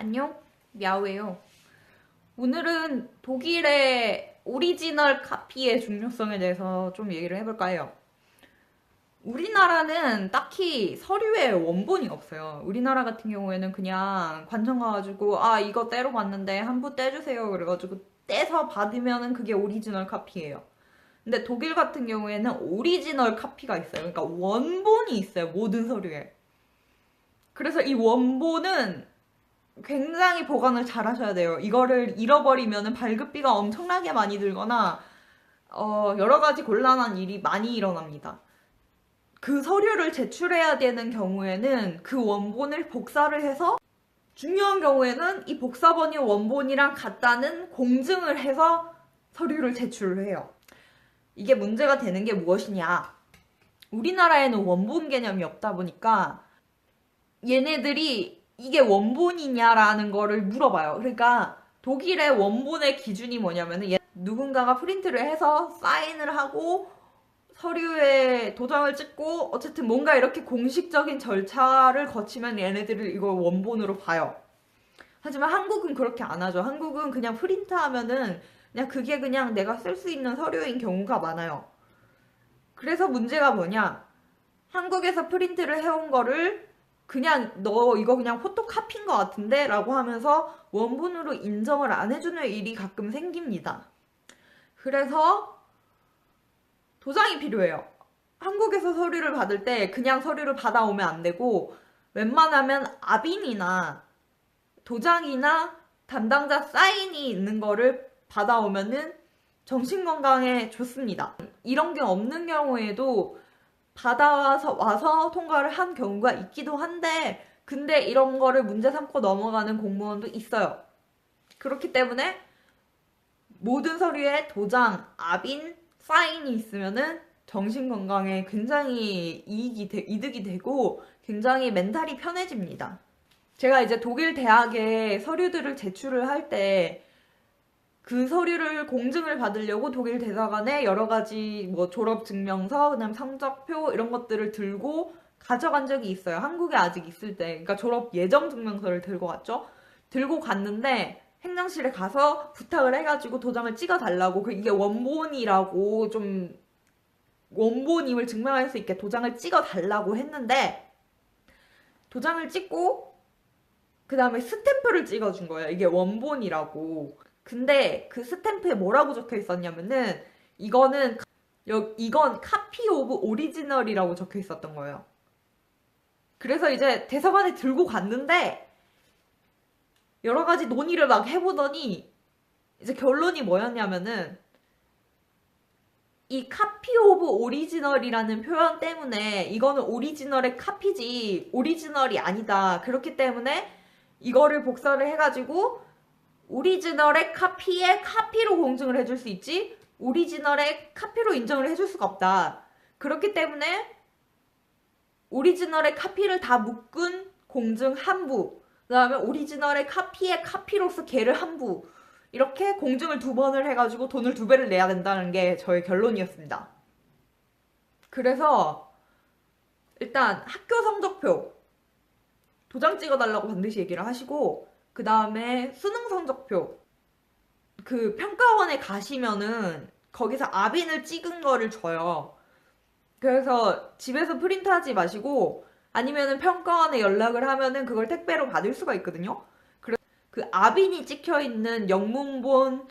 안녕, 야오예요. 오늘은 독일의 오리지널 카피의 중요성에 대해서 좀 얘기를 해볼까 해요. 우리나라는 딱히 서류에 원본이 없어요. 우리나라 같은 경우에는 그냥 관청 가가지고 이거 떼러 갔는데 한 부 떼주세요 그래가지고 떼서 받으면은 그게 오리지널 카피예요. 근데 독일 같은 경우에는 오리지널 카피가 있어요. 그러니까 원본이 있어요. 모든 서류에. 그래서 이 원본은 굉장히 보관을 잘 하셔야 돼요. 이거를 잃어버리면 발급비가 엄청나게 많이 들거나 여러 가지 곤란한 일이 많이 일어납니다. 그 서류를 제출해야 되는 경우에는 그 원본을 복사를 해서 중요한 경우에는 이 복사본이 원본이랑 같다는 공증을 해서 서류를 제출을 해요. 이게 문제가 되는 게 무엇이냐? 우리나라에는 원본 개념이 없다 보니까 얘네들이 이게 원본이냐라는 거를 물어봐요. 그러니까 독일의 원본의 기준이 뭐냐면은 누군가가 프린트를 해서 사인을 하고 서류에 도장을 찍고 어쨌든 뭔가 이렇게 공식적인 절차를 거치면 얘네들을 이걸 원본으로 봐요. 하지만 한국은 그렇게 안 하죠. 한국은 그냥 프린트하면은 그냥 그게 그냥 내가 쓸 수 있는 서류인 경우가 많아요. 그래서 문제가 뭐냐? 한국에서 프린트를 해온 거를 그냥 너 이거 그냥 포토카피인 것 같은데? 라고 하면서 원본으로 인정을 안 해주는 일이 가끔 생깁니다. 그래서 도장이 필요해요. 한국에서 서류를 받을 때 그냥 서류를 받아오면 안 되고 웬만하면 압인이나 도장이나 담당자 사인이 있는 거를 받아오면은 정신건강에 좋습니다. 이런 게 없는 경우에도 와서 통과를 한 경우가 있기도 한데 근데 이런 거를 문제 삼고 넘어가는 공무원도 있어요. 그렇기 때문에 모든 서류에 도장, 압인, 사인이 있으면은 정신건강에 굉장히 이득이 되고 굉장히 멘탈이 편해집니다. 제가 이제 독일 대학에 서류들을 제출을 할 때 그 서류를 공증을 받으려고 독일 대사관에 여러 가지 뭐 졸업증명서, 그다음 성적표 이런 것들을 들고 가져간 적이 있어요. 한국에 아직 있을 때. 그러니까 졸업 예정 증명서를 들고 갔죠. 들고 갔는데 행정실에 가서 부탁을 해가지고 도장을 찍어달라고 이게 원본이라고 좀 원본임을 증명할 수 있게 도장을 찍어달라고 했는데 도장을 찍고 그 다음에 스탬프를 찍어준 거예요. 이게 원본이라고. 근데 그 스탬프에 뭐라고 적혀 있었냐면은 이건 카피 오브 오리지널이라고 적혀 있었던 거예요. 그래서 이제 대사관에 들고 갔는데 여러 가지 논의를 막 해보더니 이제 결론이 뭐였냐면은 이 카피 오브 오리지널이라는 표현 때문에 이거는 오리지널의 카피지 오리지널이 아니다. 그렇기 때문에 이거를 복사를 해가지고 오리지널의 카피에 카피로 공증을 해줄 수 있지 오리지널의 카피로 인정을 해줄 수가 없다. 그렇기 때문에 오리지널의 카피를 다 묶은 공증 한 부, 그 다음에 오리지널의 카피의 카피로서 걔를 한 부, 이렇게 공증을 2번을 해가지고 돈을 2배를 내야 된다는 게 저의 결론이었습니다. 그래서 일단 학교 성적표 도장 찍어달라고 반드시 얘기를 하시고 그 다음에 수능 성적표 그 평가원에 가시면은 거기서 압인을 찍은 거를 줘요. 그래서 집에서 프린트하지 마시고 아니면은 평가원에 연락을 하면은 그걸 택배로 받을 수가 있거든요. 그 압인이 찍혀 있는 영문본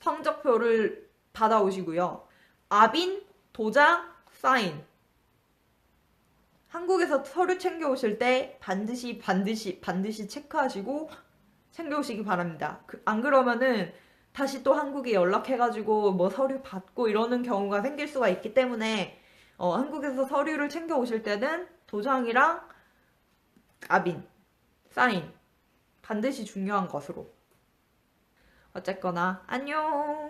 성적표를 받아오시고요. 압인, 도장, 사인. 한국에서 서류 챙겨오실 때 반드시 체크하시고 챙겨오시기 바랍니다. 안 그러면은 다시 또 한국에 연락해가지고 뭐 서류 받고 이러는 경우가 생길 수가 있기 때문에 한국에서 서류를 챙겨오실 때는 도장이랑 압인, 사인 반드시 중요한 것으로. 어쨌거나 안녕.